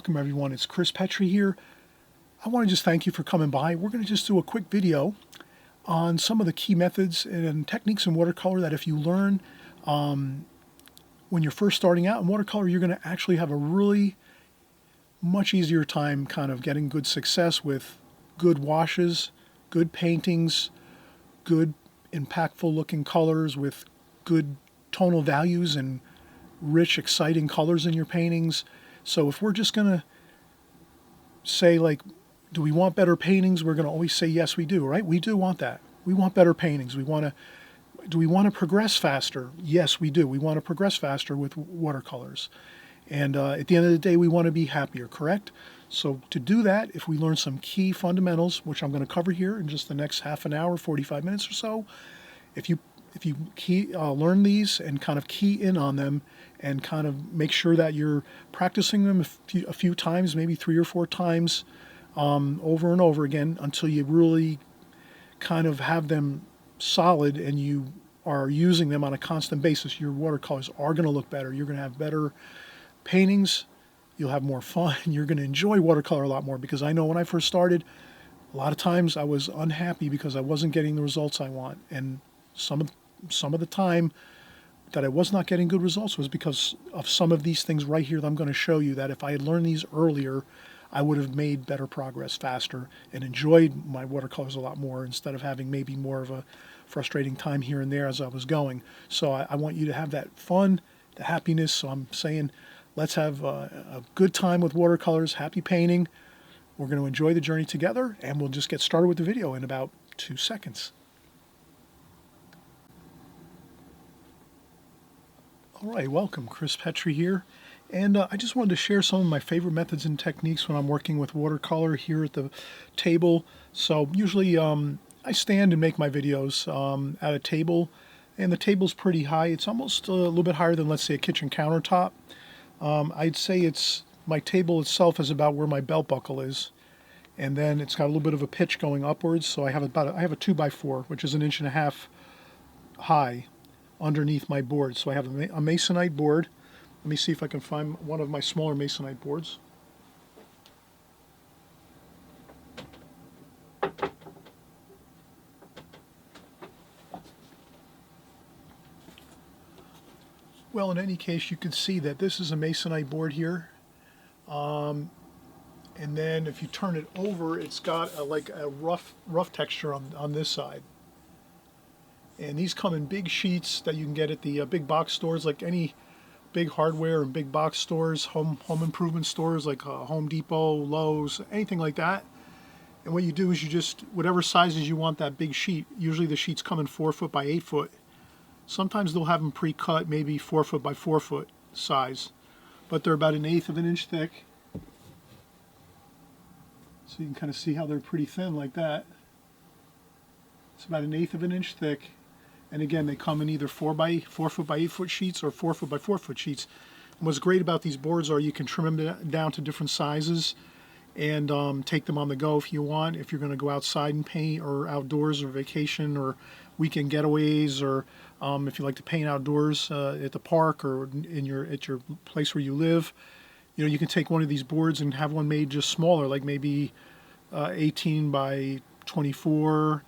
welcome everyone. It's Chris Petri here. I want to just thank you for coming by. We're going to just do a quick video on some of the key methods and techniques in watercolor that if you learn when you're first starting out in watercolor, you're going to actually have a really much easier time kind of getting good success with good washes, good paintings, good impactful looking colors with good tonal values and rich, exciting colors in your paintings. So if we're just going to say, like, do we want better paintings? We're going to always say, yes, we do, right? We do want that. We want better paintings. Do we want to progress faster? Yes, we do. We want to progress faster with watercolors. And at the end of the day, we want to be happier, correct? So to do that, if we learn some key fundamentals, which I'm going to cover here in just the next half an hour, 45 minutes or so, if you learn these and kind of key in on them and kind of make sure that you're practicing them a few times, maybe 3 or 4 times over and over again until you really kind of have them solid and you are using them on a constant basis, your watercolors are going to look better. You're going to have better paintings. You'll have more fun. You're going to enjoy watercolor a lot more, because I know when I first started, a lot of times I was unhappy because I wasn't getting the results I want. And some of the time that I was not getting good results was because of some of these things right here that I'm going to show you, that if I had learned these earlier, I would have made better progress faster and enjoyed my watercolors a lot more instead of having maybe more of a frustrating time here and there as I was going. So I want you to have that fun, the happiness. So I'm saying, let's have a good time with watercolors, happy painting. We're going to enjoy the journey together, and we'll just get started with the video in about 2 seconds. All right, welcome. Chris Petri here. And I just wanted to share some of my favorite methods and techniques when I'm working with watercolor here at the table. So usually I stand and make my videos at a table, and the table's pretty high. It's almost a little bit higher than, let's say, a kitchen countertop. I'd say my table itself is about where my belt buckle is, and then it's got a little bit of a pitch going upwards. So I have a 2x4, which is 1.5 inches high underneath my board. So I have a masonite board. Let me see if I can find one of my smaller masonite boards. Well, in any case, you can see that this is a masonite board here. And then if you turn it over, it's got like a rough texture on this side. And these come in big sheets that you can get at the big box stores, like any big hardware and big box stores, home improvement stores like Home Depot, Lowe's, anything like that. And what you do is you just, whatever sizes you want that big sheet, usually the sheets come in 4 foot by 8 foot. Sometimes they'll have them pre-cut, maybe 4 foot by 4 foot size, but they're about 1/8 of an inch thick. So you can kind of see how they're pretty thin like that. It's about 1/8 of an inch thick. And again, they come in either 4 foot by 8 foot sheets or 4 foot by 4 foot sheets. And what's great about these boards are you can trim them down to different sizes and take them on the go if you want. If you're going to go outside and paint, or outdoors, or vacation, or weekend getaways, or if you like to paint outdoors at the park or at your place where you live, you know, you can take one of these boards and have one made just smaller, like maybe 18 by 24.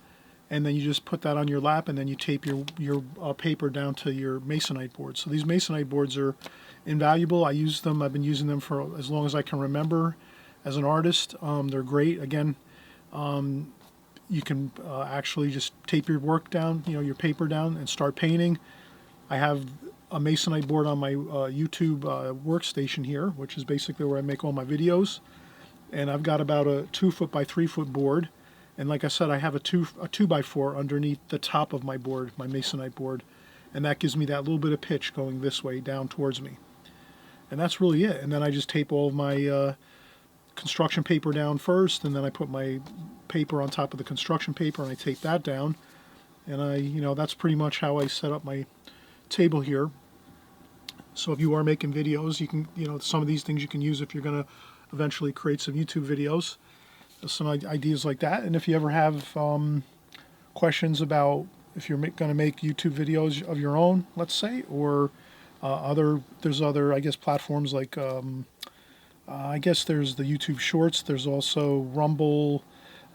And then you just put that on your lap, and then you tape your paper down to your masonite board. So these masonite boards are invaluable. I use them. I've been using them for as long as I can remember as an artist. They're great. Again, you can actually just tape your work down, you know, your paper down, and start painting. I have a masonite board on my YouTube workstation here, which is basically where I make all my videos. And I've got about a 2 foot by 3 foot board. And like I said, I have a 2x4 underneath the top of my board, my masonite board, and that gives me that little bit of pitch going this way down towards me. And that's really it. And then I just tape all of my construction paper down first, and then I put my paper on top of the construction paper and I tape that down. And that's pretty much how I set up my table here. So if you are making videos, you can, some of these things you can use if you're going to eventually create some YouTube videos. Some ideas like that. And if you ever have questions about if you're going to make YouTube videos of your own, let's say, or there's other, I guess, platforms like I guess there's the YouTube Shorts. There's also Rumble,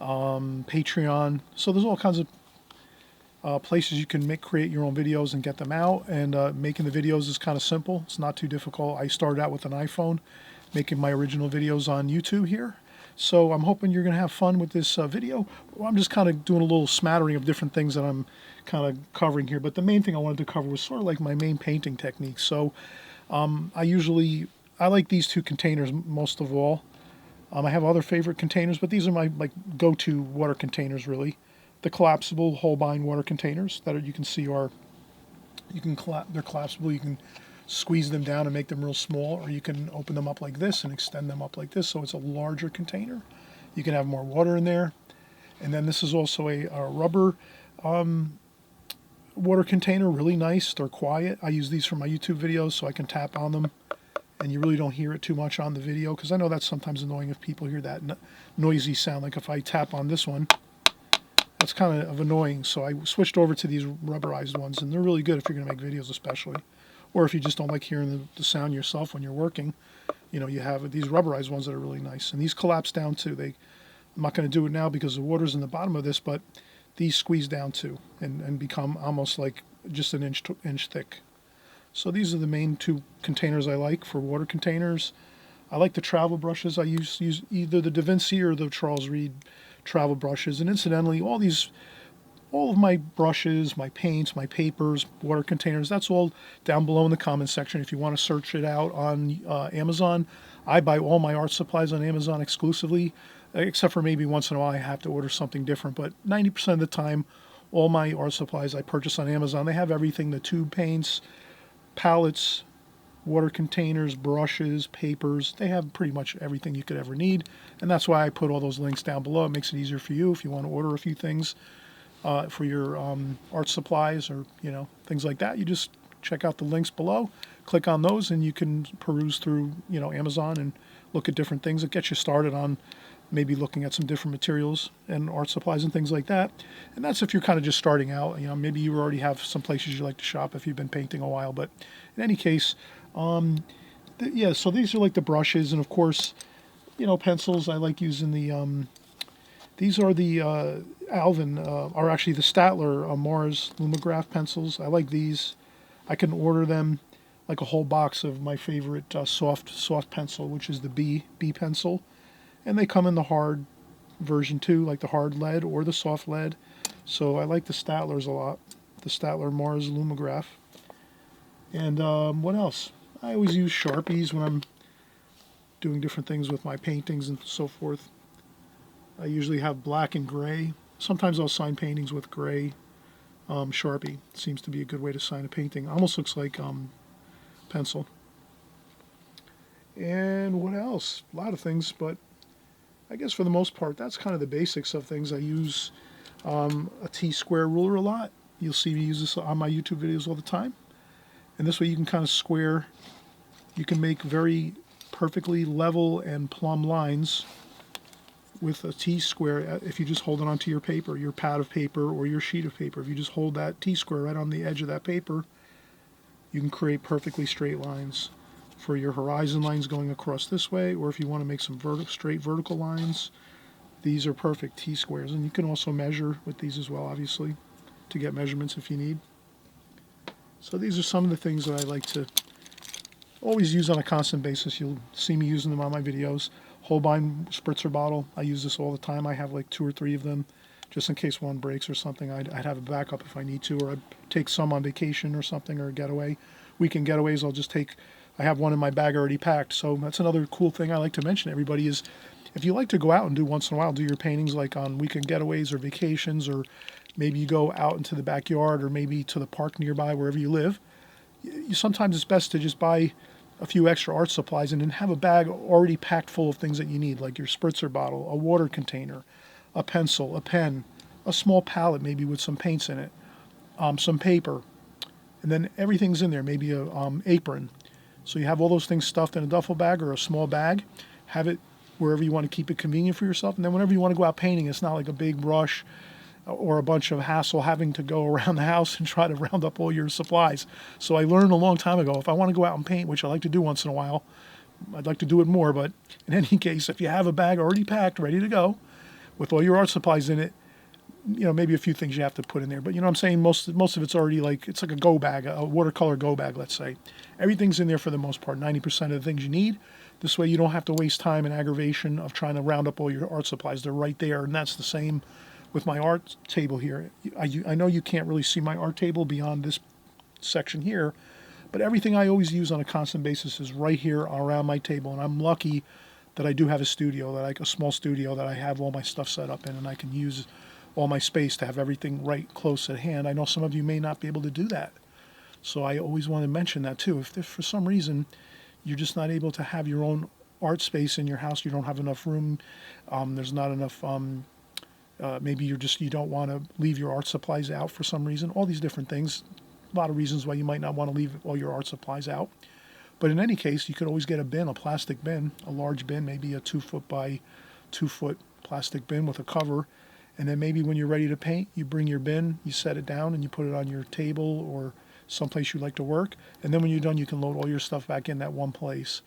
Patreon. So there's all kinds of places you can create your own videos and get them out. And making the videos is kind of simple. It's not too difficult. I started out with an iPhone, making my original videos on YouTube here. So I'm hoping you're going to have fun with this video. I'm just kind of doing a little smattering of different things that I'm kind of covering here. But the main thing I wanted to cover was sort of like my main painting technique. So I like these two containers most of all. I have other favorite containers, but these are my go-to water containers really. The collapsible Holbein water containers that you can see are, they're collapsible. You can squeeze them down and make them real small, or you can open them up like this and extend them up like this, so it's a larger container. You can have more water in there. And then this is also a rubber water container, really nice. They're quiet. I use these for my YouTube videos so I can tap on them and you really don't hear it too much on the video, because I know that's sometimes annoying if people hear that noisy sound. Like if I tap on this one, that's kind of annoying. So I switched over to these rubberized ones, and they're really good if you're going to make videos especially. Or if you just don't like hearing the sound yourself when you're working, you know, you have these rubberized ones that are really nice. And these collapse down too. I'm not going to do it now because the water's in the bottom of this, but these squeeze down too and become almost like just an inch thick. So these are the main two containers I like for water containers. I like the travel brushes. I use either the Da Vinci or the Charles Reed travel brushes. And incidentally, all of my brushes, my paints, my papers, water containers, that's all down below in the comment section if you want to search it out on Amazon. I buy all my art supplies on Amazon exclusively, except for maybe once in a while I have to order something different. But 90% of the time, all my art supplies I purchase on Amazon. They have everything, the tube paints, palettes, water containers, brushes, papers. They have pretty much everything you could ever need. And that's why I put all those links down below. It makes it easier for you if you want to order a few things for your art supplies or, you know, things like that. You just check out the links below, click on those, and you can peruse through, you know, Amazon and look at different things. It gets you started on maybe looking at some different materials and art supplies and things like that. And that's if you're kind of just starting out. You know, maybe you already have some places you like to shop if you've been painting a while. But in any case, yeah, so these are like the brushes. And of course, you know, pencils. I like using the, these are the Alvin, or actually the Statler Mars Lumograph pencils. I like these. I can order them like a whole box of my favorite soft pencil, which is the B pencil. And they come in the hard version too, like the hard lead or the soft lead. So I like the Statlers a lot, the Statler Mars Lumograph. And what else? I always use Sharpies when I'm doing different things with my paintings and so forth. I usually have black and gray. Sometimes I'll sign paintings with gray Sharpie. Seems to be a good way to sign a painting. Almost looks like pencil. And what else? A lot of things, but I guess for the most part, that's kind of the basics of things. I use a T-square ruler a lot. You'll see me use this on my YouTube videos all the time. And this way you can kind of square, you can make very perfectly level and plumb lines with a T-square if you just hold it onto your paper, your pad of paper or your sheet of paper. If you just hold that T-square right on the edge of that paper, you can create perfectly straight lines for your horizon lines going across this way, or if you want to make some straight vertical lines, these are perfect T-squares. And you can also measure with these as well, obviously, to get measurements if you need. So these are some of the things that I like to always use on a constant basis. You'll see me using them on my videos. Holbein spritzer bottle, I use this all the time. I have like 2 or 3 of them, just in case one breaks or something. I'd have a backup if I need to, or I'd take some on vacation or something, or a getaway. Weekend getaways, I'll just take, I have one in my bag already packed. So that's another cool thing I like to mention to everybody is, if you like to go out and do once in a while, do your paintings like on weekend getaways or vacations, or maybe you go out into the backyard or maybe to the park nearby, wherever you live, sometimes it's best to just buy a few extra art supplies and then have a bag already packed full of things that you need, like your spritzer bottle, a water container, a pencil, a pen, a small palette maybe with some paints in it, some paper, and then everything's in there, maybe a apron. So you have all those things stuffed in a duffel bag or a small bag. Have it wherever you want to keep it convenient for yourself. And then whenever you want to go out painting, it's not like a big rush or a bunch of hassle having to go around the house and try to round up all your supplies. So I learned a long time ago, if I want to go out and paint, which I like to do once in a while, I'd like to do it more, but in any case, if you have a bag already packed, ready to go, with all your art supplies in it, maybe a few things you have to put in there. But you know what I'm saying? Most of it's already it's like a go bag, a watercolor go bag, let's say. Everything's in there for the most part, 90% of the things you need. This way you don't have to waste time and aggravation of trying to round up all your art supplies. They're right there, and that's the same with my art table here. I know you can't really see my art table beyond this section here, but everything I always use on a constant basis is right here around my table, and I'm lucky that I do have a studio, a small studio that I have all my stuff set up in, and I can use all my space to have everything right close at hand. I know some of you may not be able to do that, so I always want to mention that too. If for some reason you're just not able to have your own art space in your house, you don't have enough room, there's not enough, maybe you don't want to leave your art supplies out for some reason, all these different things, a lot of reasons why you might not want to leave all your art supplies out. But in any case, you could always get a bin, a plastic bin, a large bin, maybe a 2-foot by 2-foot plastic bin with a cover. And then maybe when you're ready to paint, you bring your bin, you set it down, and you put it on your table or someplace you like to work. And then when you're done, you can load all your stuff back in that one place.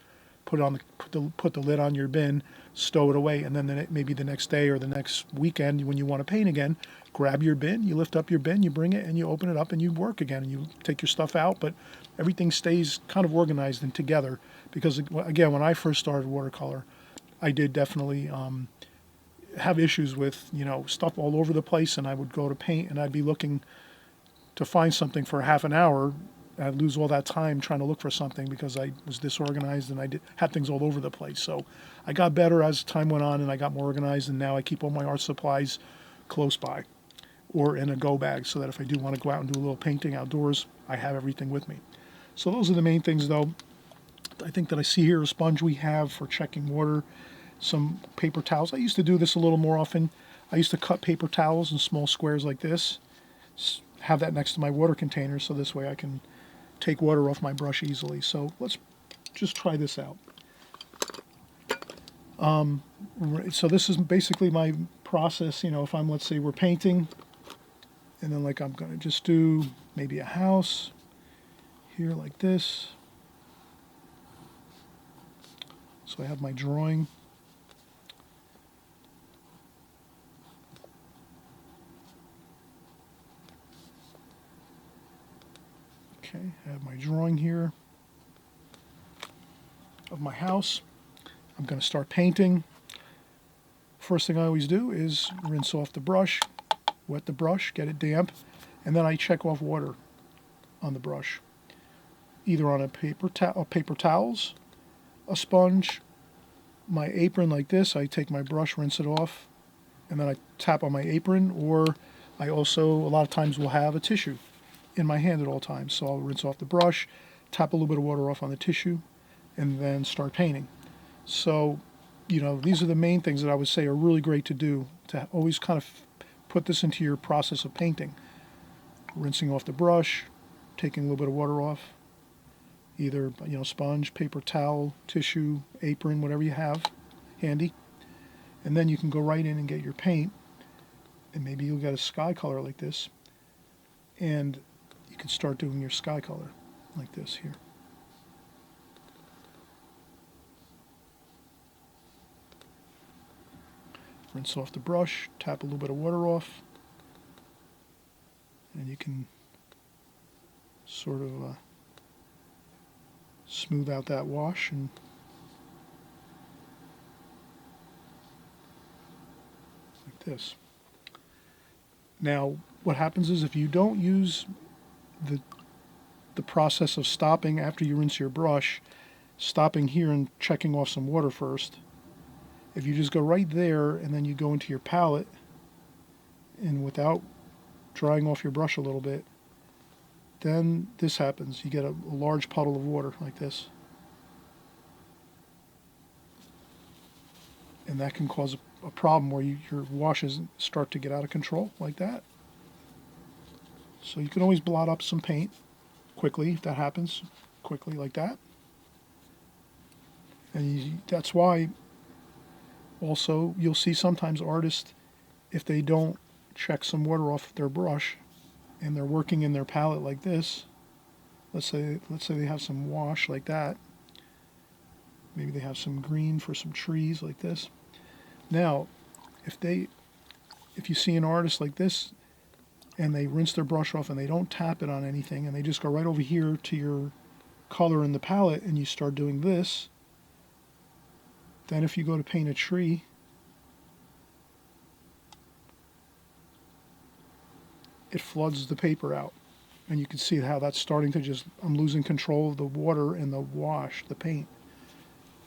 Put the lid on your bin, stow it away, and then maybe the next day or the next weekend when you want to paint again, grab your bin, you lift up your bin, you bring it, and you open it up and you work again, and you take your stuff out. But everything stays kind of organized and together, because again, when I first started watercolor, I did definitely have issues with stuff all over the place, and I would go to paint and I'd be looking to find something for half an hour. I'd lose all that time trying to look for something because I was disorganized and had things all over the place. So I got better as time went on, and I got more organized, and now I keep all my art supplies close by or in a go bag, so that if I do want to go out and do a little painting outdoors, I have everything with me. So those are the main things, though. I think that I see here a sponge we have for checking water, some paper towels. I used to do this a little more often. I used to cut paper towels in small squares like this, have that next to my water container, so this way I can take water off my brush easily. So let's just try this out. So this is basically my process. If let's say we're painting, and then I'm going to just do maybe a house here like this. So I have my drawing. Okay, I have my drawing here of my house. I'm going to start painting. First thing I always do is rinse off the brush, wet the brush, get it damp, and then I check off water on the brush, either on a paper towels, a sponge, my apron like this. I take my brush, rinse it off, and then I tap on my apron, or I also a lot of times will have a tissue in my hand at all times. So I'll rinse off the brush, tap a little bit of water off on the tissue, and then start painting. So, these are the main things that I would say are really great to do, to always kind of put this into your process of painting. Rinsing off the brush, taking a little bit of water off, either sponge, paper towel, tissue, apron, whatever you have handy. And then you can go right in and get your paint, and maybe you'll get a sky color like this, and you can start doing your sky color like this here. Rinse off the brush, tap a little bit of water off, and you can sort of smooth out that wash, and like this. Now, what happens is if you don't use the process of stopping after you rinse your brush, stopping here and checking off some water first, if you just go right there and then you go into your palette, and without drying off your brush a little bit, then this happens. You get a large puddle of water like this. And that can cause a problem where your washes start to get out of control like that. So you can always blot up some paint quickly if that happens, quickly like that. And that's why also you'll see sometimes artists, if they don't check some water off their brush and they're working in their palette like this, let's say they have some wash like that, Maybe they have some green for some trees like this. Now, if you see an artist like this and they rinse their brush off and they don't tap it on anything and they just go right over here to your color in the palette and you start doing this, then if you go to paint a tree, it floods the paper out. And you can see how that's starting to just, I'm losing control of the water and the wash, the paint,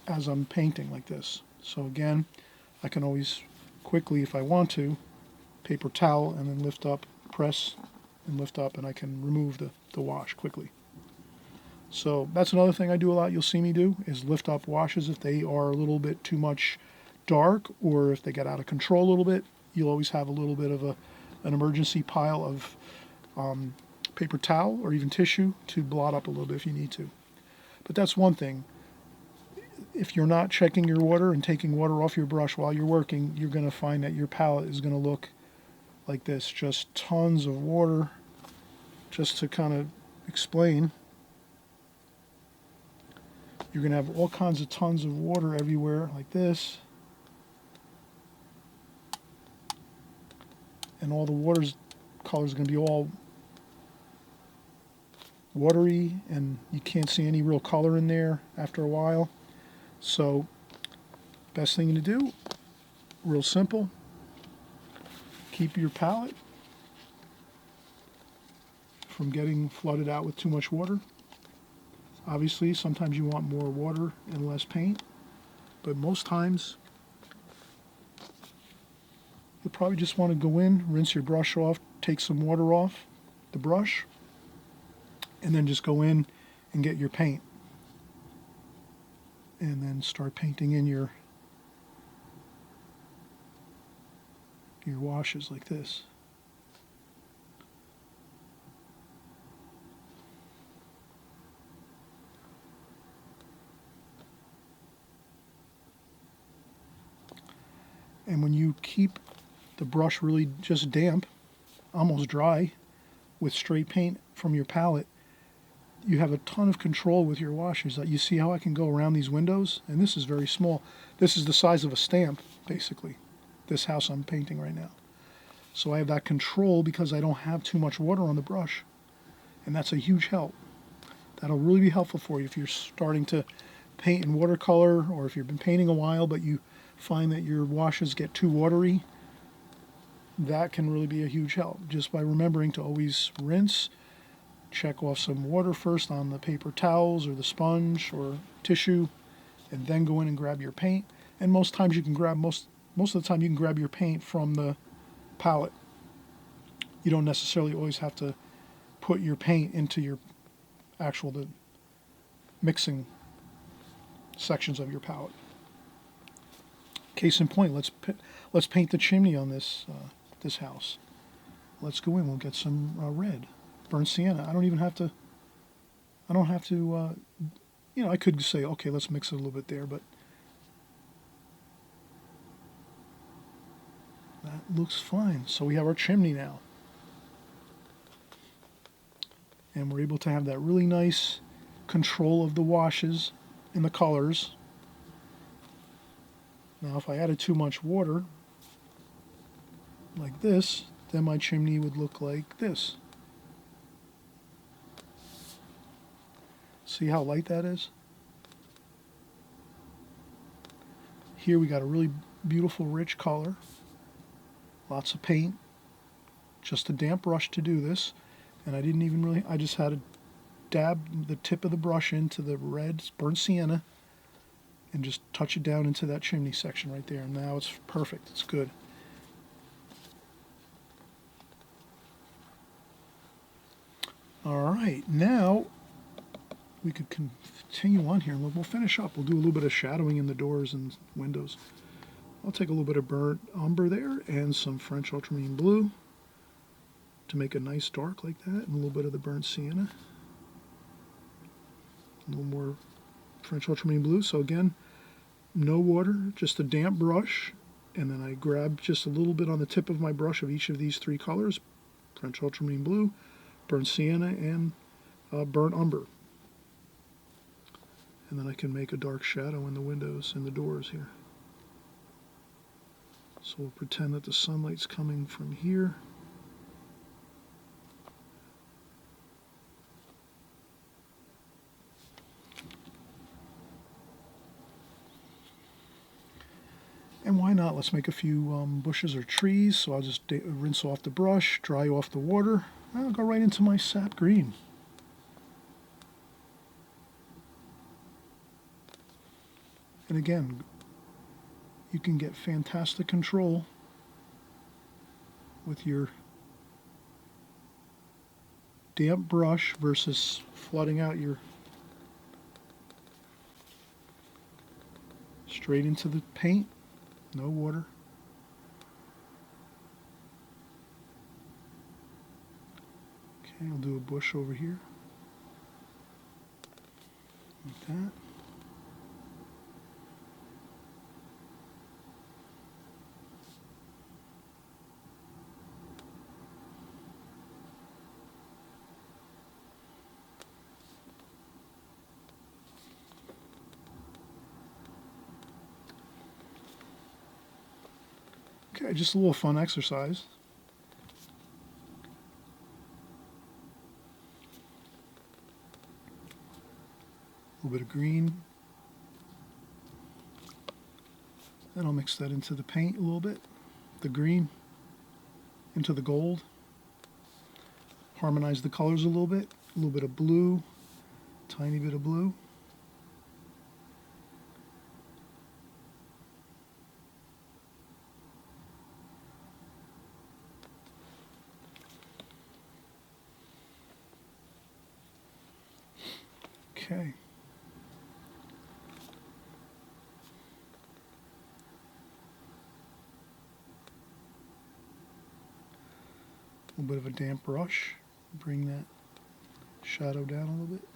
as I'm painting like this. So again, I can always quickly, if I want to, paper towel and then lift up, press and lift up, and I can remove the wash quickly. So that's another thing I do a lot, you'll see me do, is lift up washes if they are a little bit too much dark or if they get out of control a little bit. You'll always have a little bit of an emergency pile of paper towel or even tissue to blot up a little bit if you need to. But that's one thing. If you're not checking your water and taking water off your brush while you're working, you're going to find that your palette is going to look like this. Just tons of water. Just to kind of explain, you're going to have all kinds of tons of water everywhere like this. And all the water's color is going to be all watery and you can't see any real color in there after a while. So best thing to do, real simple, keep your palette from getting flooded out with too much water. Obviously sometimes you want more water and less paint, but most times you'll probably just want to go in, rinse your brush off, take some water off the brush, and then just go in and get your paint. And then start painting in your washes like this. And when you keep the brush really just damp, almost dry, with straight paint from your palette, you have a ton of control with your washes. You see how I can go around these windows? And this is very small. This is the size of a stamp, basically, this house I'm painting right now. So I have that control because I don't have too much water on the brush. And that's a huge help. That'll really be helpful for you if you're starting to paint in watercolor, or if you've been painting a while but you find that your washes get too watery. That can really be a huge help, just by remembering to always rinse, check off some water first on the paper towels or the sponge or tissue, and then go in and grab your paint. And most times you can grab, most of the time you can grab your paint from the palette. You don't necessarily always have to put your paint into your the mixing sections of your palette. Case in point, let's paint the chimney on this this house. Let's go in. We'll get some red, burnt sienna. I don't have to. I could say, okay, let's mix it a little bit there, but that looks fine. So we have our chimney now, and we're able to have that really nice control of the washes and the colors. Now, if I added too much water, like this, then my chimney would look like this. See how light that is? Here we got a really beautiful rich color. Lots of paint. Just a damp brush to do this. And I just had to dab the tip of the brush into the red burnt sienna and just touch it down into that chimney section right there. And now it's perfect. It's good. All right, now we could continue on here, and we'll finish up. We'll do a little bit of shadowing in the doors and windows. I'll take a little bit of burnt umber there and some French ultramarine blue to make a nice dark like that, and a little bit of the burnt sienna. A little more French ultramarine blue. So again, no water, just a damp brush, and then I grab just a little bit on the tip of my brush of each of these three colors: French ultramarine blue, burnt sienna, and burnt umber. And then I can make a dark shadow in the windows and the doors here. So we'll pretend that the sunlight's coming from here. And why not? Let's make a few bushes or trees. So I'll just rinse off the brush, dry off the water. I'll go right into my sap green. And again, you can get fantastic control with your damp brush versus flooding out your straight into the paint. No water. Okay, I'll do a bush over here. Like that. Okay, just a little fun exercise. A little bit of green. Then I'll mix that into the paint a little bit. The green into the gold. Harmonize the colors a little bit of blue, tiny bit of blue. Okay. A little bit of a damp brush, bring that shadow down a little bit.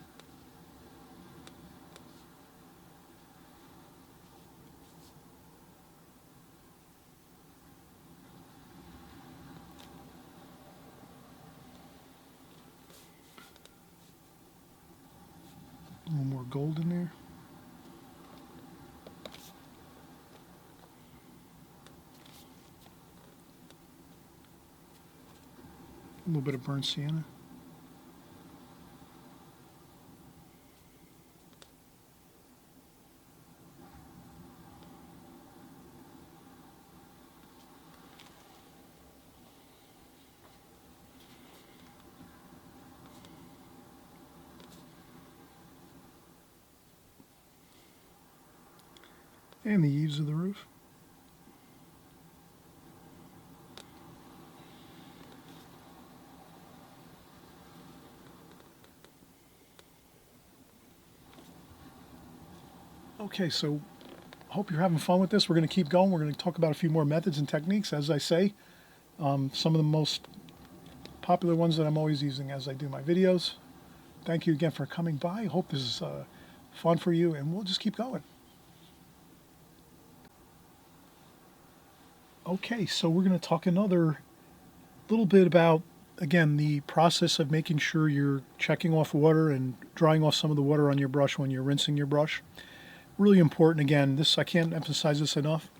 A little more gold in there. A little bit of burnt sienna. And the eaves of the roof. Okay, so hope you're having fun with this. We're going to keep going. We're going to talk about a few more methods and techniques, as I say. Some of the most popular ones that I'm always using as I do my videos. Thank you again for coming by. I hope this is fun for you, and we'll just keep going. Okay, so we're going to talk another little bit about, again, the process of making sure you're checking off water and drying off some of the water on your brush when you're rinsing your brush. Really important. Again, this, I can't emphasize this enough.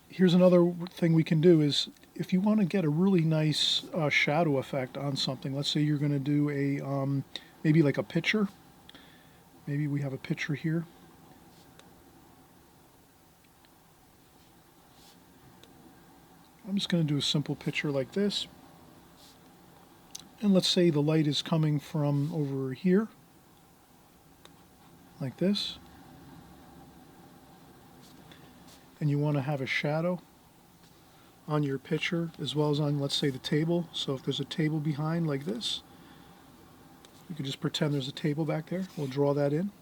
Here's another thing we can do is if you want to get a really nice shadow effect on something. Let's say you're going to do a maybe like a picture. Maybe we have a picture here. I'm just going to do a simple picture like this. And let's say the light is coming from over here, like this. And you want to have a shadow on your picture as well as on, let's say, the table. So if there's a table behind like this, you could just pretend there's a table back there. We'll draw that in.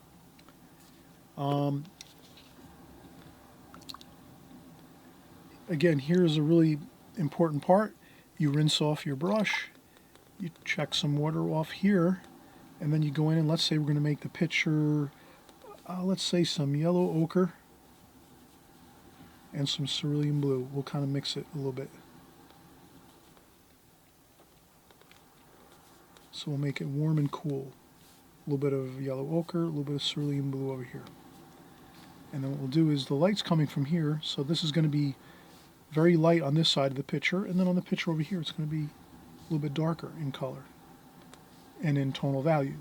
Again, here's a really important part. You rinse off your brush, you check some water off here, and then you go in and let's say we're going to make the picture, let's say some yellow ochre and some cerulean blue. We'll kind of mix it a little bit. So we'll make it warm and cool. a little bit of yellow ochre, a little bit of cerulean blue over here. And then what we'll do is the light's coming from here, so this is going to be very light on this side of the picture, and then on the picture over here it's going to be a little bit darker in color and in tonal value.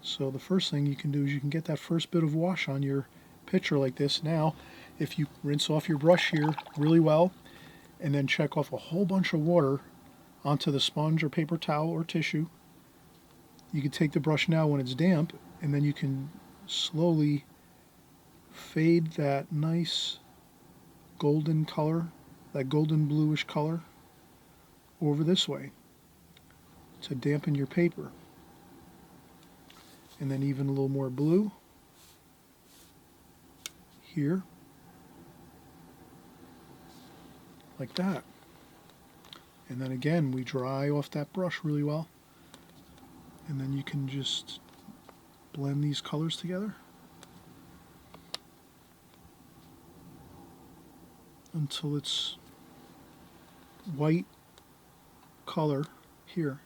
So the first thing you can do is you can get that first bit of wash on your picture like this. Now, if you rinse off your brush here really well, and then check off a whole bunch of water onto the sponge or paper towel or tissue, you can take the brush now when it's damp, and then you can slowly fade that nice golden color, that golden bluish color, over this way to dampen your paper. And then even a little more blue here, like that. And then again, we dry off that brush really well, and then you can just blend these colors together until it's white color here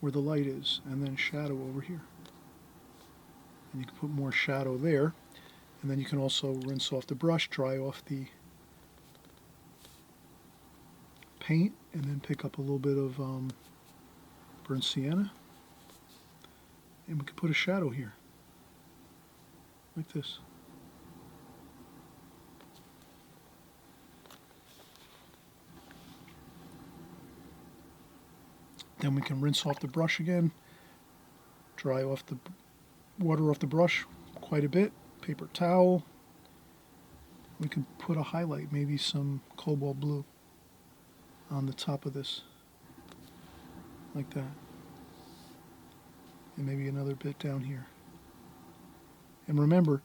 where the light is, and then shadow over here. And you can put more shadow there, and then you can also rinse off the brush, dry off the paint, and then pick up a little bit of burnt sienna, and we can put a shadow here like this. Then we can rinse off the brush again, dry off the water off the brush quite a bit, paper towel. We can put a highlight, maybe some cobalt blue on the top of this, like that. And maybe another bit down here. And remember,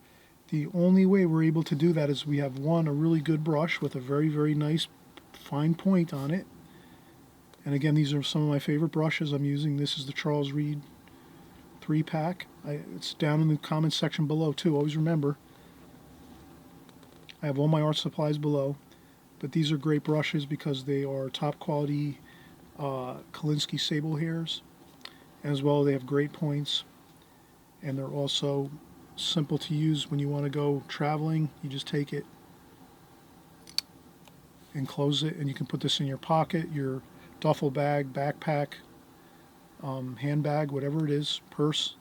the only way we're able to do that is we have, one, a really good brush with a very, very nice fine point on it. And again, these are some of my favorite brushes I'm using. This is the Charles Reed 3-pack. It's down in the comments section below too. Always remember, I have all my art supplies below. But these are great brushes because they are top quality Kolinsky sable hairs. As well, they have great points. And they're also simple to use when you want to go traveling. You just take it and close it, and you can put this in your pocket, your duffel bag, backpack, handbag, whatever it is, purse.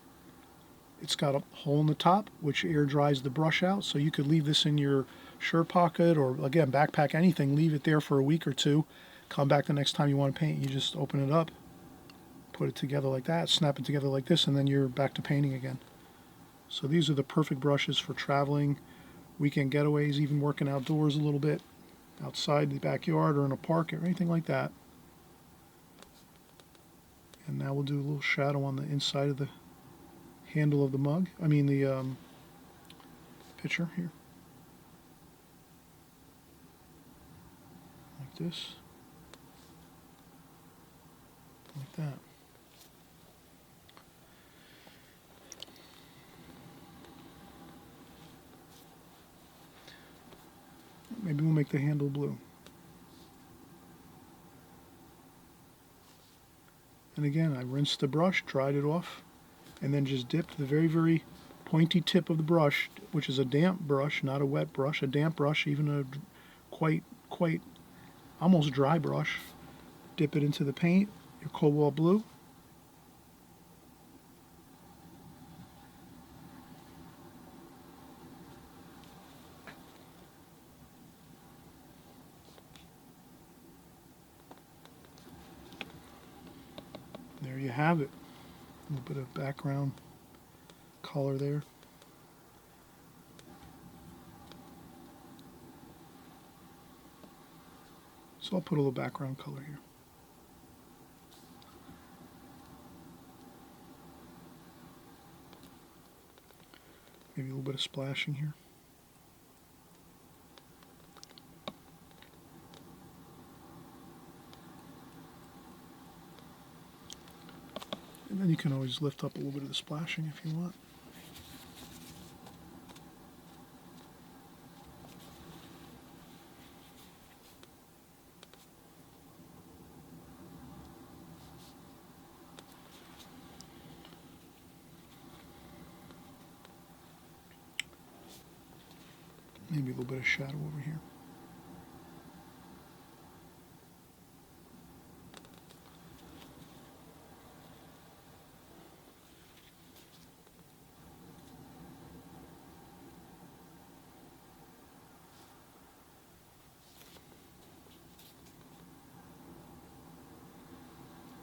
It's got a hole in the top which air dries the brush out, so you could leave this in your shirt pocket or, again, backpack, anything, leave it there for a week or two, come back the next time you want to paint, you just open it up, put it together like that, snap it together like this, and then you're back to painting again. So these are the perfect brushes for traveling, weekend getaways, even working outdoors a little bit, outside the backyard or in a park or anything like that. And now we'll do a little shadow on the inside of the handle of the mug, the pitcher here. Like this. Like that. Maybe we'll make the handle blue. And again, I rinsed the brush, dried it off, and then just dipped the very, very pointy tip of the brush, which is a damp brush, not a wet brush, a damp brush, even a quite almost dry brush. Dip it into the paint, your cobalt blue. There you have it. A little bit of background color there. So I'll put a little background color here. Maybe a little bit of splashing here. And then you can always lift up a little bit of the splashing if you want. Maybe a little bit of shadow over here.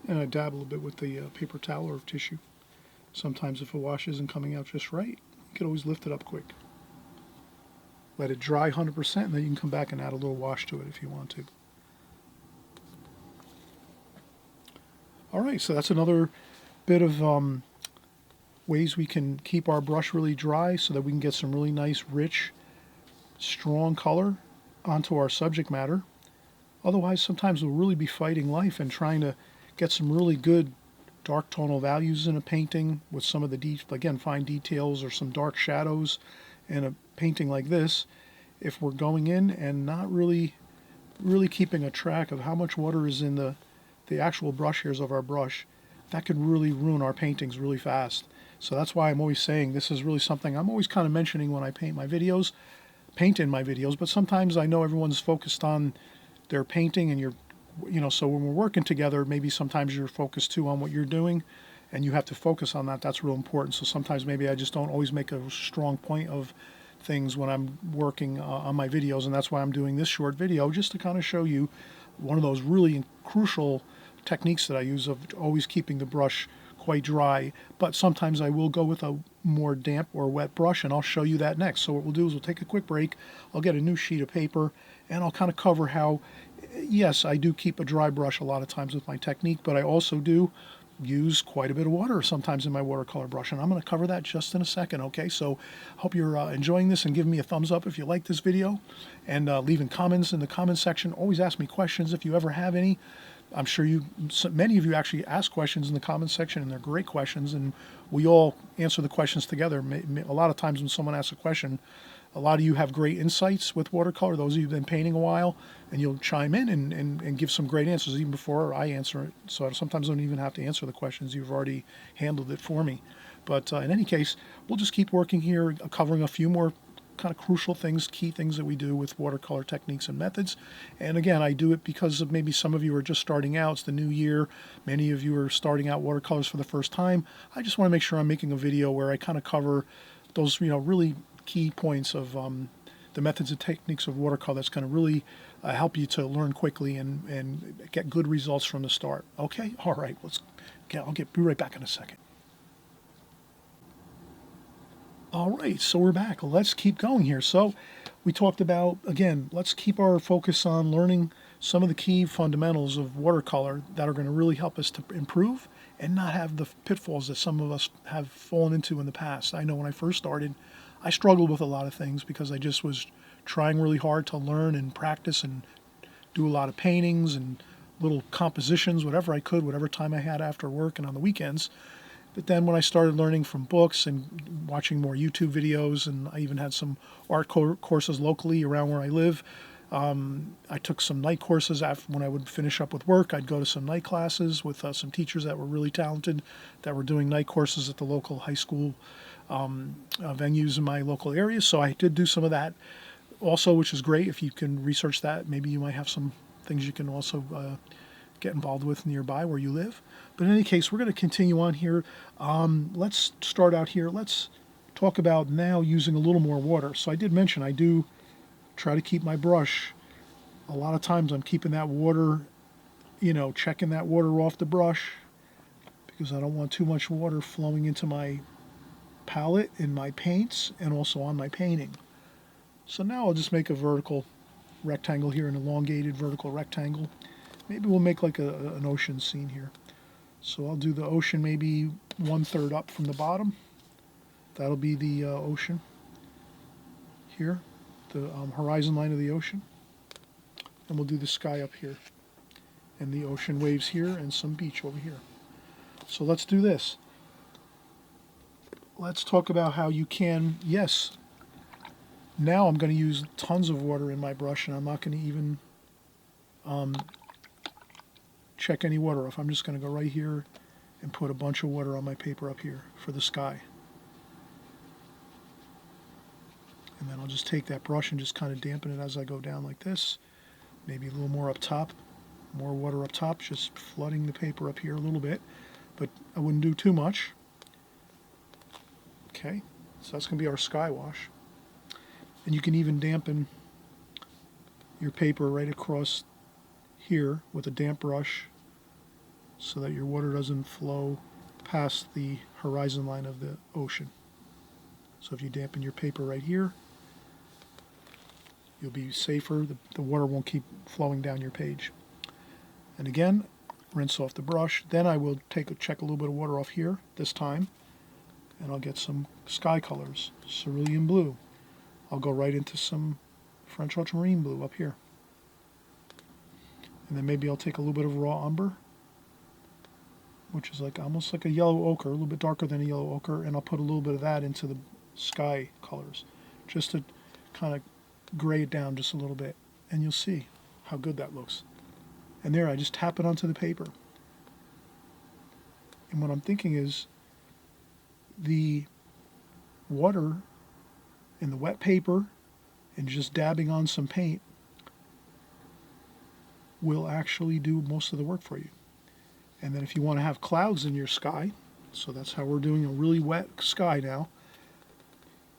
And I dab a little bit with the paper towel or tissue. Sometimes if a wash isn't coming out just right, you can always lift it up quick. Let it dry 100%, and then you can come back and add a little wash to it if you want to. All right, so that's another bit of ways we can keep our brush really dry so that we can get some really nice, rich, strong color onto our subject matter. Otherwise, sometimes we'll really be fighting life and trying to get some really good dark tonal values in a painting with some of the, again, fine details or some dark shadows in a painting like this. If we're going in and not really keeping a track of how much water is in the actual brush hairs of our brush, that could really ruin our paintings really fast. So that's why I'm always saying this is really something I'm always kind of mentioning when I paint in my videos, but sometimes I know everyone's focused on their painting and so when we're working together, maybe sometimes you're focused too on what you're doing and you have to focus on that. That's real important. So sometimes maybe I just don't always make a strong point of things when I'm working on my videos, and that's why I'm doing this short video, just to kind of show you one of those really crucial techniques that I use of always keeping the brush quite dry. But sometimes I will go with a more damp or wet brush, and I'll show you that next. So what we'll do is we'll take a quick break. I'll get a new sheet of paper and I'll kind of cover how, yes, I do keep a dry brush a lot of times with my technique, but I also do use quite a bit of water sometimes in my watercolor brush, and I'm going to cover that just in a second. Okay, so hope you're enjoying this, and giving me a thumbs up if you like this video, and leaving comments in the comment section. Always ask me questions if you ever have any. I'm sure many of you actually ask questions in the comment section, and they're great questions, and we all answer the questions together. A lot of times when someone asks a question, a lot of you have great insights with watercolor, those of you who've been painting a while, and you'll chime in and give some great answers even before I answer it. So I sometimes don't even have to answer the questions. You've already handled it for me. But in any case, we'll just keep working here, covering a few more kind of crucial things, key things that we do with watercolor techniques and methods. And again, I do it because of maybe some of you are just starting out. It's the new year. Many of you are starting out watercolors for the first time. I just want to make sure I'm making a video where I kind of cover those, really key points of the methods and techniques of watercolor that's going to really help you to learn quickly and get good results from the start. Okay? All right. I'll be right back in a second. All right, so we're back. Let's keep going here. So we talked about, again, let's keep our focus on learning some of the key fundamentals of watercolor that are going to really help us to improve and not have the pitfalls that some of us have fallen into in the past. I know when I first started, I struggled with a lot of things because I just was trying really hard to learn and practice and do a lot of paintings and little compositions, whatever I could, whatever time I had after work and on the weekends. But then when I started learning from books and watching more YouTube videos, and I even had some art courses locally around where I live, I took some night courses when I would finish up with work. I'd go to some night classes with some teachers that were really talented, that were doing night courses at the local high school venues in my local area. So I did do some of that also, which is great. If you can research that, maybe you might have some things you can also get involved with nearby where you live. But in any case, we're going to continue on here. Let's start out here. Let's talk about now using a little more water. So I did mention I do try to keep my brush. A lot of times I'm keeping that water, checking that water off the brush because I don't want too much water flowing into my palette in my paints and also on my painting. So now I'll just make a vertical rectangle here, an elongated vertical rectangle. Maybe we'll make like an ocean scene here. So I'll do the ocean maybe 1/3 up from the bottom. That'll be the ocean here, the horizon line of the ocean. And we'll do the sky up here, and the ocean waves here, and some beach over here. So let's do this. Let's talk about how you can, yes, now I'm going to use tons of water in my brush, and I'm not going to even check any water off. I'm just going to go right here and put a bunch of water on my paper up here for the sky. And then I'll just take that brush and just kind of dampen it as I go down like this. Maybe a little more up top, more water up top, just flooding the paper up here a little bit, but I wouldn't do too much. Okay, so that's going to be our sky wash. And you can even dampen your paper right across here with a damp brush so that your water doesn't flow past the horizon line of the ocean. So if you dampen your paper right here, you'll be safer. The water won't keep flowing down your page. And again, rinse off the brush. Then I will check a little bit of water off here this time, and I'll get some sky colors, cerulean blue. I'll go right into some French ultramarine blue up here. And then maybe I'll take a little bit of raw umber, which is like almost like a yellow ochre, a little bit darker than a yellow ochre, and I'll put a little bit of that into the sky colors, just to kind of gray it down just a little bit, and you'll see how good that looks. And there, I just tap it onto the paper. And what I'm thinking is the water and the wet paper and just dabbing on some paint will actually do most of the work for you. And then if you want to have clouds in your sky, so that's how we're doing a really wet sky now.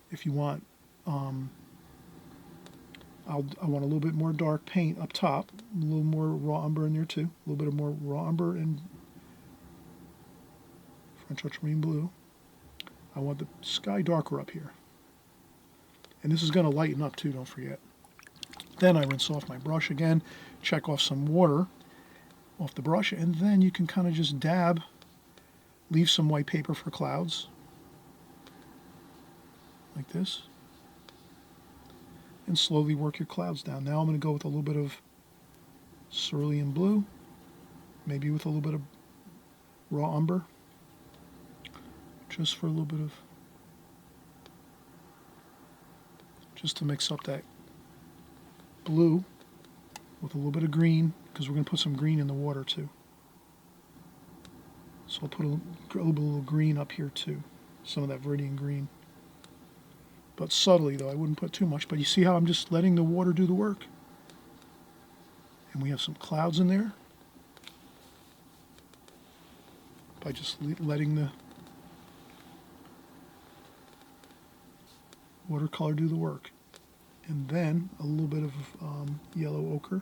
If you want, I want a little bit more dark paint up top, a little more raw umber in there too, a little bit of more raw umber and French ultramarine blue. I want the sky darker up here. And this is going to lighten up too, don't forget. Then I rinse off my brush again, check off some water off the brush, and then you can kind of just dab, leave some white paper for clouds, like this, and slowly work your clouds down. Now I'm going to go with a little bit of cerulean blue, maybe with a little bit of raw umber, just for a little bit of, just to mix up that blue with a little bit of green, because we're going to put some green in the water too. So I'll put a little green up here too, some of that viridian green. But subtly though, I wouldn't put too much, but you see how I'm just letting the water do the work? And we have some clouds in there by just letting the watercolor do the work. And then a little bit of yellow ochre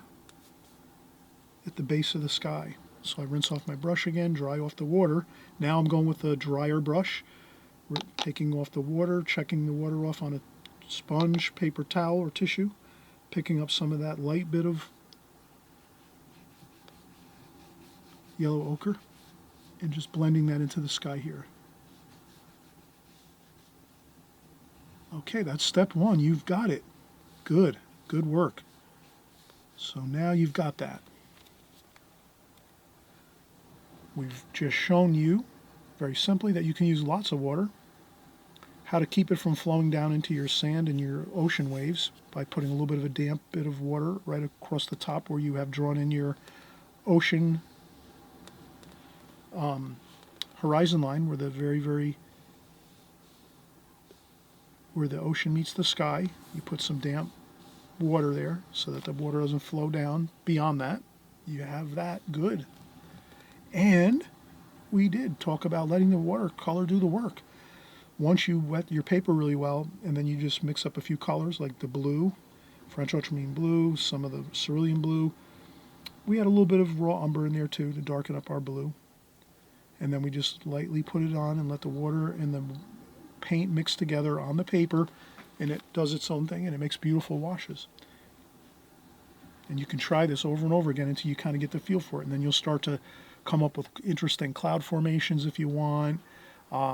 at the base of the sky. So I rinse off my brush again, dry off the water. Now I'm going with a drier brush, taking off the water, checking the water off on a sponge, paper towel, or tissue, picking up some of that light bit of yellow ochre, and just blending that into the sky here. Okay, that's step one. You've got it. Good. Good work. So now you've got that. We've just shown you, very simply, that you can use lots of water, how to keep it from flowing down into your sand and your ocean waves by putting a little bit of a damp bit of water right across the top where you have drawn in your ocean horizon line, where the where the ocean meets the sky. You put some damp water there so that the water doesn't flow down beyond that. You have that. Good. And we did talk about letting the watercolor do the work. Once you wet your paper really well, and then you just mix up a few colors like the blue, French ultramarine blue, some of the cerulean blue. We had a little bit of raw umber in there too to darken up our blue. And then we just lightly put it on and let the water and the paint mix together on the paper, and it does its own thing, and it makes beautiful washes. And you can try this over and over again until you kind of get the feel for it, and then you'll start to come up with interesting cloud formations if you want,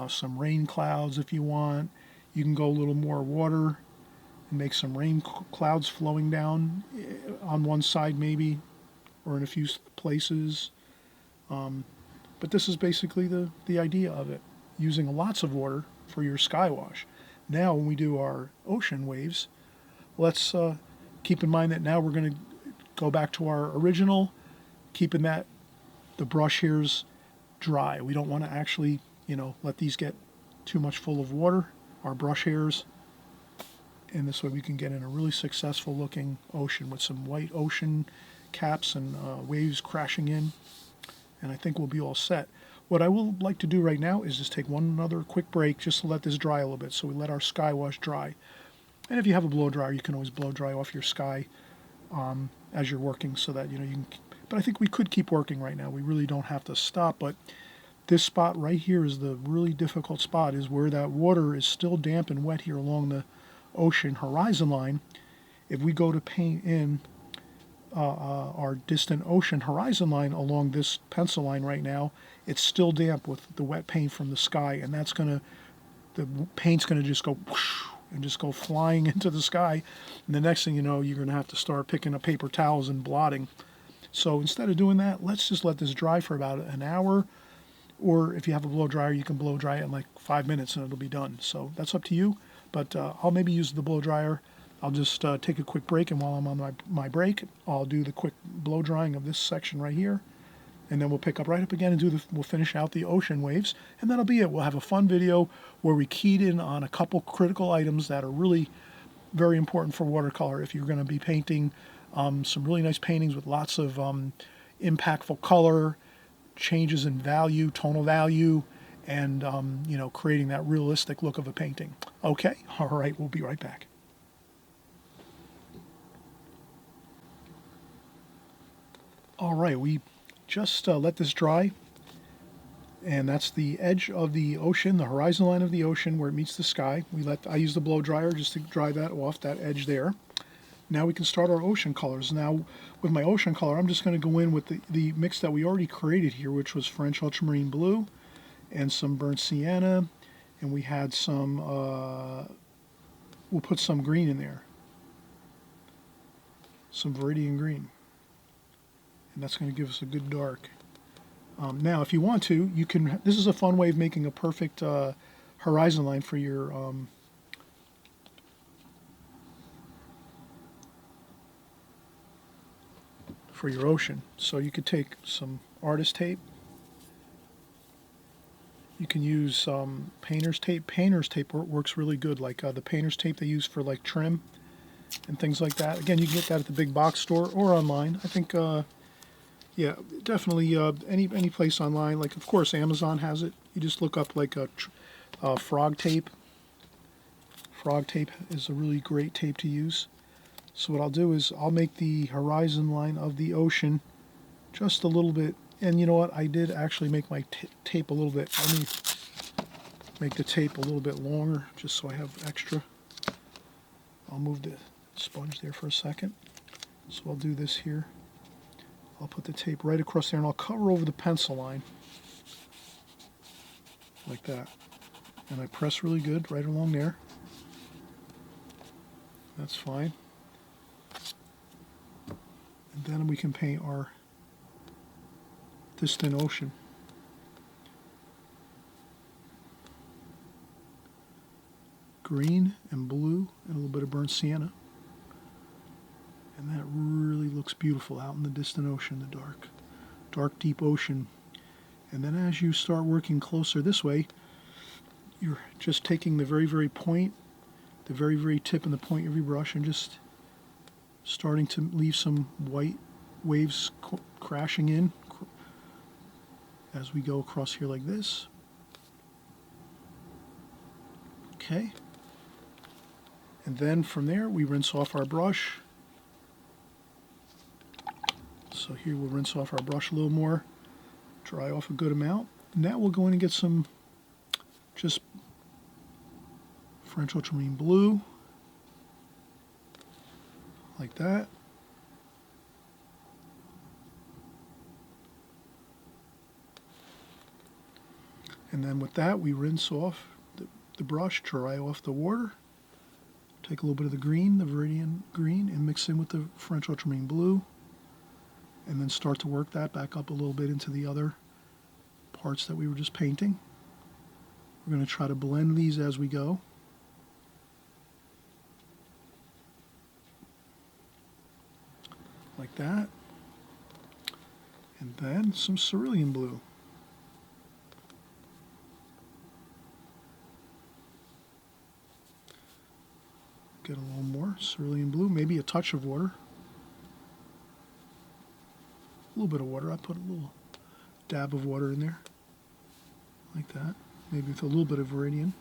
some rain clouds if you want. You can go a little more water and make some rain clouds flowing down on one side maybe, or in a few places. But this is basically the idea of it, using lots of water for your sky wash. Now when we do our ocean waves, let's keep in mind that now we're going to go back to our original, keeping that the brush hairs dry. We don't want to actually, let these get too much full of water, our brush hairs. And this way we can get in a really successful looking ocean with some white ocean caps and waves crashing in. And I think we'll be all set. What I will like to do right now is just take one other quick break just to let this dry a little bit. So we let our sky wash dry. And if you have a blow dryer, you can always blow dry off your sky as you're working, so that you can. But I think we could keep working right now. We really don't have to stop. But this spot right here is the really difficult spot, is where that water is still damp and wet here along the ocean horizon line. If we go to paint in our distant ocean horizon line along this pencil line right now, it's still damp with the wet paint from the sky, and the paint's gonna just go whoosh and just go flying into the sky. And the next thing you know, you're gonna have to start picking up paper towels and blotting. So instead of doing that, let's just let this dry for about an hour. Or if you have a blow dryer, you can blow dry it in like 5 minutes and it'll be done. So that's up to you. But I'll maybe use the blow dryer. I'll just take a quick break, and while I'm on my break, I'll do the quick blow drying of this section right here. And then we'll pick up right up again and we'll finish out the ocean waves. And that'll be it. We'll have a fun video where we keyed in on a couple critical items that are really very important for watercolor. If you're going to be painting some really nice paintings with lots of impactful color, changes in value, tonal value, and creating that realistic look of a painting. Okay, all right, we'll be right back. All right, we just let this dry, and that's the edge of the ocean, the horizon line of the ocean where it meets the sky. I use the blow dryer just to dry that off, that edge there. Now we can start our ocean colors. Now with my ocean color, I'm just going to go in with the mix that we already created here, which was French ultramarine blue and some burnt sienna, and we had some, we'll put some green in there, some viridian green, and that's going to give us a good dark. Now if you want to, you can, this is a fun way of making a perfect horizon line for your ocean. So you could take some artist tape. You can use painter's tape. Painter's tape works really good, like the painter's tape they use for like trim and things like that. Again, you can get that at the big box store or online. I think, yeah, definitely any place online. Like, of course, Amazon has it. You just look up like a frog tape. Frog tape is a really great tape to use. So what I'll do is I'll make the horizon line of the ocean just a little bit. And you know what? I did actually make my tape a little bit. Let me make the tape a little bit longer just so I have extra. I'll move the sponge there for a second. So I'll do this here. I'll put the tape right across there and I'll cover over the pencil line like that. And I press really good right along there. That's fine. And then we can paint our distant ocean. Green and blue and a little bit of burnt sienna. And that really looks beautiful out in the distant ocean, the dark, deep ocean. And then as you start working closer this way, you're just taking the very, very point, the very, very tip and the point of your brush, and just starting to leave some white waves crashing in as we go across here like this. Okay. And then from there, we rinse off our brush. So here we'll rinse off our brush a little more, dry off a good amount. Now we'll go in and get some just French ultramarine blue, like that. And then with that, we rinse off the brush, dry off the water, take a little bit of the green, the viridian green, and mix in with the French ultramarine blue, and then start to work that back up a little bit into the other parts that we were just painting. We're going to try to blend these as we go. Like that. And then some cerulean blue. Get a little more cerulean blue, maybe a touch of water. A little bit of water. I put a little dab of water in there, like that. Maybe with a little bit of viridian.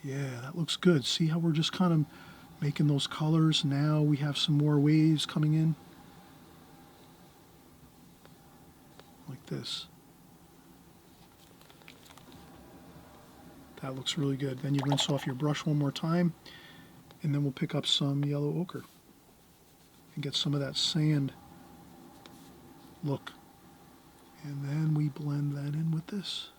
Yeah, that looks good. See how we're just kind of making those colors? Now we have some more waves coming in. Like this. That looks really good. Then you rinse off your brush one more time, and then we'll pick up some yellow ochre and get some of that sand look. And then we blend that in with this.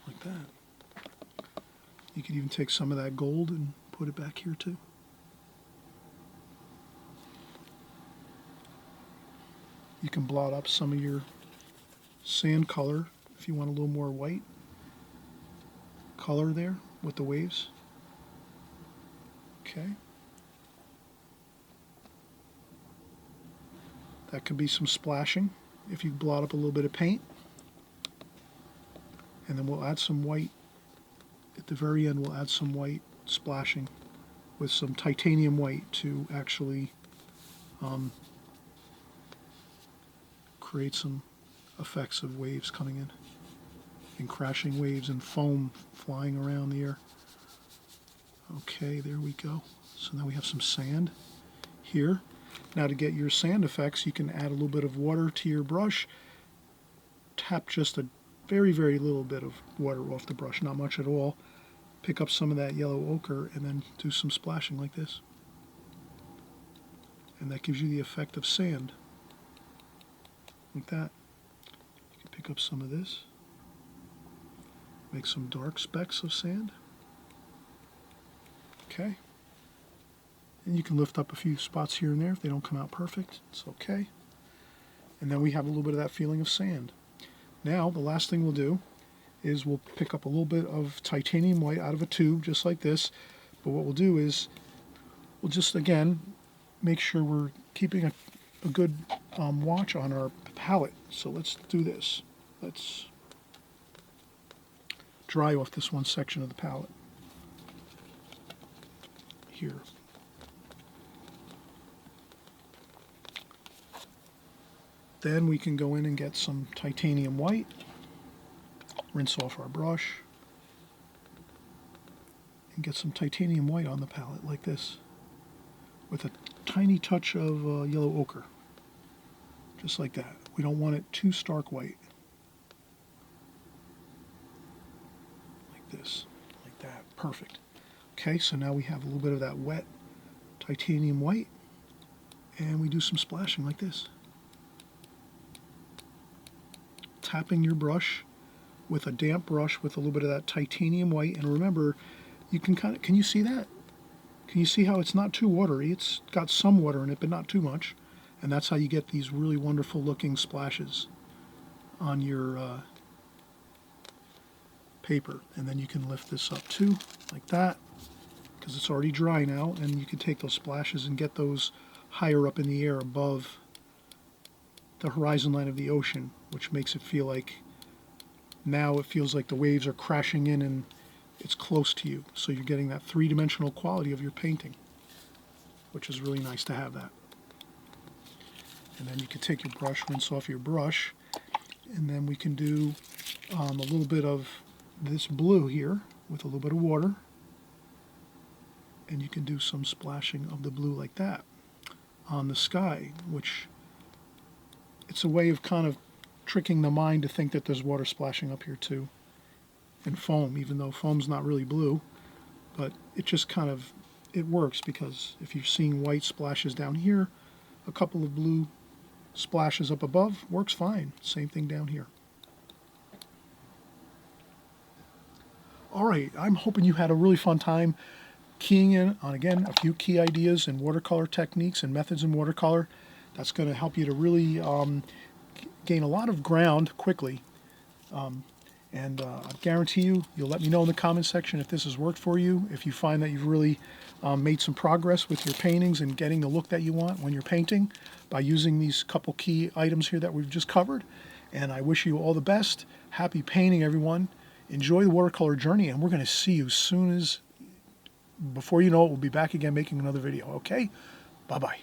Like that. You could even take some of that gold and put it back here too. You can blot up some of your sand color if you want a little more white color there with the waves. Okay. That could be some splashing if you blot up a little bit of paint. And then we'll add some white. At the very end, we'll add some white splashing with some titanium white to actually create some effects of waves coming in and crashing waves and foam flying around the air. Okay, there we go. So now we have some sand here. Now to get your sand effects, you can add a little bit of water to your brush. Tap just a very, very little bit of water off the brush, not much at all. Pick up some of that yellow ochre and then do some splashing like this. And that gives you the effect of sand. Like that. You can pick up some of this. Make some dark specks of sand. Okay. And you can lift up a few spots here and there if they don't come out perfect. It's okay. And then we have a little bit of that feeling of sand. Now, the last thing we'll do is we'll pick up a little bit of titanium white out of a tube, just like this. But what we'll do is we'll just, again, make sure we're keeping a good watch on our palette. So let's do this. Let's dry off this one section of the palette here. Then we can go in and get some titanium white, rinse off our brush, and get some titanium white on the palette like this with a tiny touch of yellow ochre, just like that. We don't want it too stark white. Like this, like that, perfect. Okay, so now we have a little bit of that wet titanium white, and we do some splashing like this. Tapping your brush with a damp brush with a little bit of that titanium white, and remember, you can can you see that? Can you see how it's not too watery? It's got some water in it, but not too much, and that's how you get these really wonderful looking splashes on your paper. And then you can lift this up too, like that, because it's already dry now, and you can take those splashes and get those higher up in the air above the horizon line of the ocean, which makes it feel like now it feels like the waves are crashing in and it's close to you. So you're getting that three-dimensional quality of your painting, which is really nice to have that. And then you can take your brush, rinse off your brush, and then we can do a little bit of this blue here with a little bit of water, and you can do some splashing of the blue like that on the sky, which it's a way of kind of tricking the mind to think that there's water splashing up here too, and foam, even though foam's not really blue, but it just kind of, it works, because if you're seeing white splashes down here, a couple of blue splashes up above works fine. Same thing down here. Alright, I'm hoping you had a really fun time keying in on, again, a few key ideas in watercolor techniques and methods in watercolor. That's going to help you to really gain a lot of ground quickly. And I guarantee you'll let me know in the comment section if this has worked for you, if you find that you've really made some progress with your paintings and getting the look that you want when you're painting by using these couple key items here that we've just covered. And I wish you all the best. Happy painting, everyone. Enjoy the watercolor journey, and we're going to see you soon as, before you know it, we'll be back again making another video, okay? Bye-bye.